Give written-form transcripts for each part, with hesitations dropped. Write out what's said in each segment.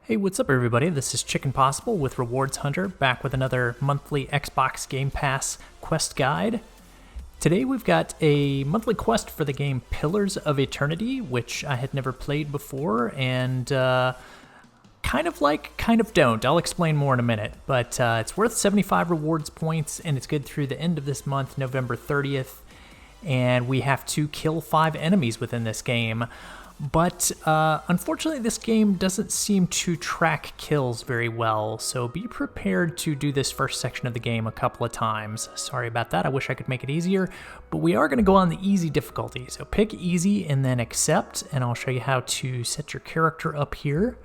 Hey, what's up everybody? This is Chicken Possible with Rewards Hunter, back with another monthly Xbox Game Pass quest guide. Today we've got a monthly quest for the game Pillars of Eternity, which I had never played before, and kind of like, kind of don't. I'll explain more in a minute, but it's worth 75 rewards points, and it's good through the end of this month, November 30th, and we have to kill 5 enemies within this game. But unfortunately, this game doesn't seem to track kills very well, so be prepared to do this first section of the game a couple of times. Sorry about that, I wish I could make it easier, but we are going to go on the easy difficulty. So pick easy and then accept, and I'll show you how to set your character up here.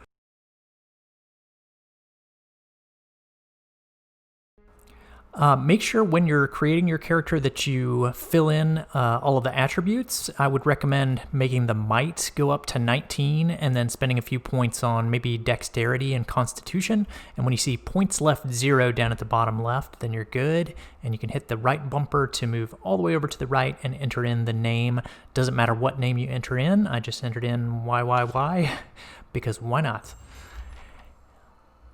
Make sure when you're creating your character that you fill in all of the attributes. I would recommend making the might go up to 19 and then spending a few points on maybe dexterity and constitution. And when you see points left 0 down at the bottom left, then you're good. And you can hit the right bumper to move all the way over to the right and enter in the name. Doesn't matter what name you enter in. I just entered in YYY because why not?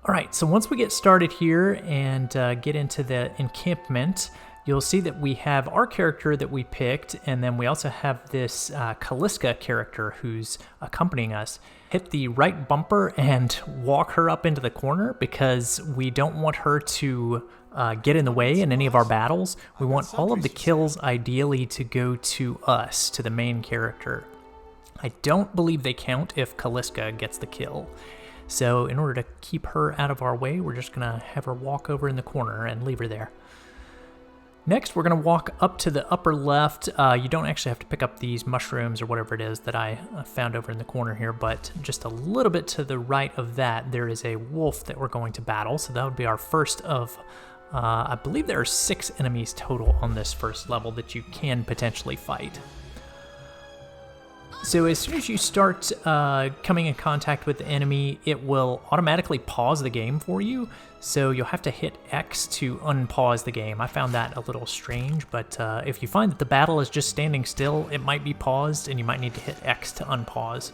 All right, so once we get started here and get into the encampment, you'll see that we have our character that we picked, and then we also have this Kaliska character who's accompanying us. Hit the right bumper and walk her up into the corner because we don't want her to get in the way in any of our battles. We want all of the kills ideally to go to us, to the main character. I don't believe they count if Kaliska gets the kill. So in order to keep her out of our way, we're just going to have her walk over in the corner and leave her there. Next, we're going to walk up to the upper left. You don't actually have to pick up these mushrooms or whatever it is that I found over in the corner here, but just a little bit to the right of that, there is a wolf that we're going to battle. So that would be our first of, I believe there are 6 enemies total on this first level that you can potentially fight. So as soon as you start coming in contact with the enemy, it will automatically pause the game for you. So you'll have to hit X to unpause the game. I found that a little strange, but if you find that the battle is just standing still, it might be paused and you might need to hit X to unpause.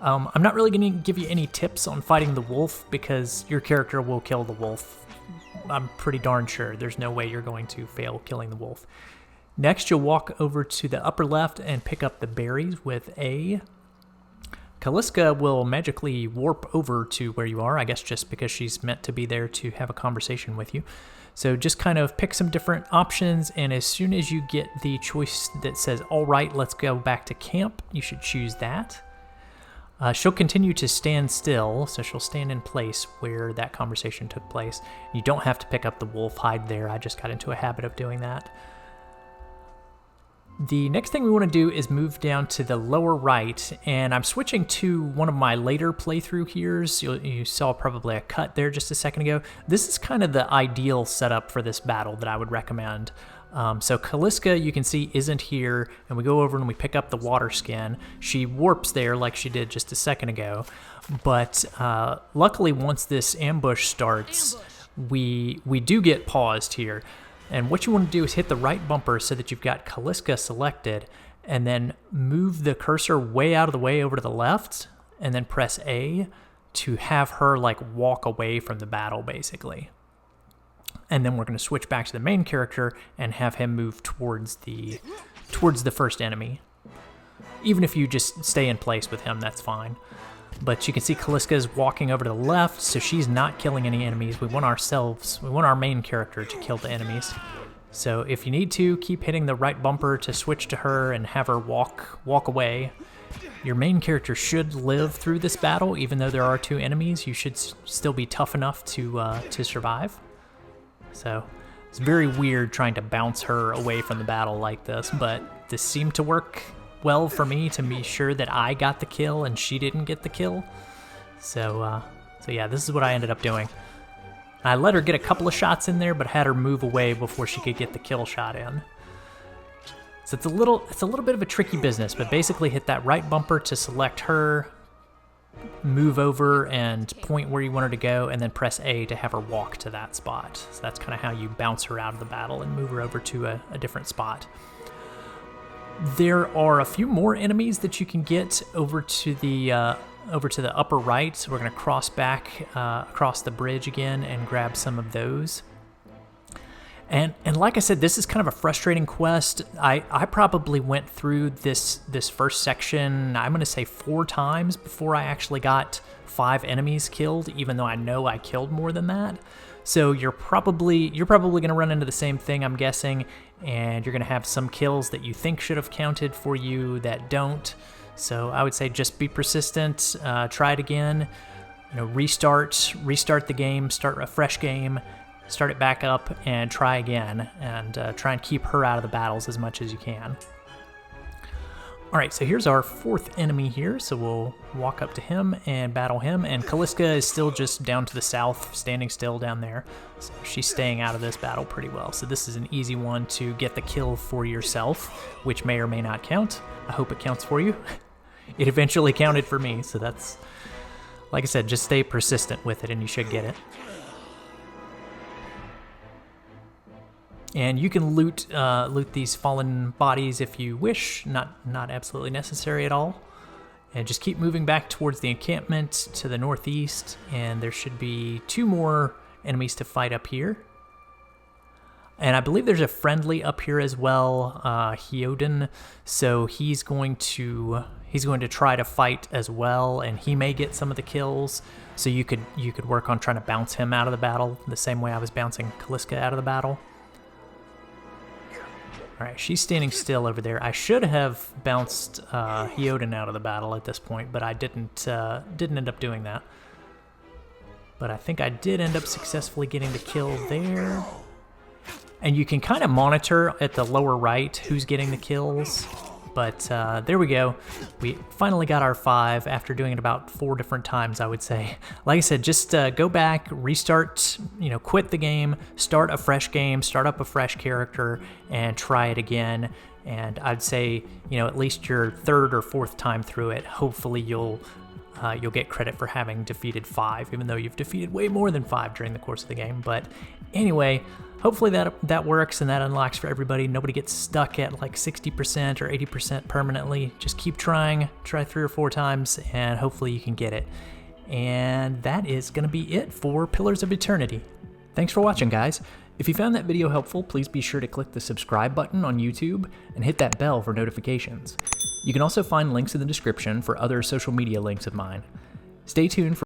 I'm not really going to give you any tips on fighting the wolf because your character will kill the wolf. I'm pretty darn sure. There's no way you're going to fail killing the wolf. Next, you'll walk over to the upper left and pick up the berries with A. Kaliska will magically warp over to where you are, I guess just because she's meant to be there to have a conversation with you. So just kind of pick some different options, and as soon as you get the choice that says, all right, let's go back to camp, you should choose that. She'll continue to stand still, so she'll stand in place where that conversation took place. You don't have to pick up the wolf hide there, I just got into a habit of doing that. The next thing we want to do is move down to the lower right, and I'm switching to one of my later playthrough here's. You saw probably a cut there just a second ago. This is kind of the ideal setup for this battle that I would recommend. So Kaliska, you can see, isn't here, and we go over and we pick up the water skin. She warps there like she did just a second ago, but luckily once this ambush starts, we do get paused here. And what you want to do is hit the right bumper so that you've got Kaliska selected, and then move the cursor way out of the way over to the left, and then press A to have her like walk away from the battle basically. And then we're going to switch back to the main character and have him move towards the first enemy. Even if you just stay in place with him, that's fine. But you can see Kaliska is walking over to the left, so she's not killing any enemies. We want our main character to kill the enemies. So if you need to, keep hitting the right bumper to switch to her and have her walk away. Your main character should live through this battle, even though there are 2 enemies. You should still be tough enough to survive. So it's very weird trying to bounce her away from the battle like this, but this seemed to work well for me to be sure that I got the kill and she didn't get the kill. So yeah, this is what I ended up doing. I let her get a couple of shots in there, but had her move away before she could get the kill shot in. So it's a little bit of a tricky business, but basically hit that right bumper to select her, move over and point where you want her to go, and then press A to have her walk to that spot. So that's kind of how you bounce her out of the battle and move her over to a different spot. There are a few more enemies that you can get over to the over to the upper right. So we're going to cross back across the bridge again and grab some of those. And like I said, this is kind of a frustrating quest. I probably went through this first section, I'm going to say 4 times before I actually got 5 enemies killed, even though I know I killed more than that. So you're probably going to run into the same thing, I'm guessing, and you're going to have some kills that you think should have counted for you that don't. So I would say just be persistent, try it again, restart the game, start a fresh game, start it back up and try again, and try and keep her out of the battles as much as you can. All right, so here's our 4th enemy here, so we'll walk up to him and battle him, and Kaliska is still just down to the south, standing still down there, so she's staying out of this battle pretty well. So this is an easy one to get the kill for yourself, which may or may not count. I hope it counts for you. It eventually counted for me, so that's, like I said, just stay persistent with it and you should get it. And you can loot these fallen bodies if you wish, not absolutely necessary at all. And just keep moving back towards the encampment to the northeast, and there should be 2 more enemies to fight up here. And I believe there's a friendly up here as well, Hyoden, so he's going to try to fight as well, and he may get some of the kills. So you could work on trying to bounce him out of the battle the same way I was bouncing Kaliska out of the battle. All right, she's standing still over there. I should have bounced Hyoden out of the battle at this point, but I didn't end up doing that. But I think I did end up successfully getting the kill there. And you can kind of monitor at the lower right who's getting the kills. But there we go. We finally got our 5 after doing it about 4 different times, I would say. Like I said, just go back, restart, quit the game, start a fresh game, start up a fresh character, and try it again. And I'd say, at least your 3rd or 4th time through it, hopefully you'll get credit for having defeated 5, even though you've defeated way more than 5 during the course of the game. But anyway, hopefully that works and that unlocks for everybody. Nobody gets stuck at like 60% or 80% permanently. Just keep trying, try 3 or 4 times, and hopefully you can get it. And that is going to be it for Pillars of Eternity. Thanks for watching, guys. If you found that video helpful, please be sure to click the subscribe button on YouTube and hit that bell for notifications. You can also find links in the description for other social media links of mine. Stay tuned for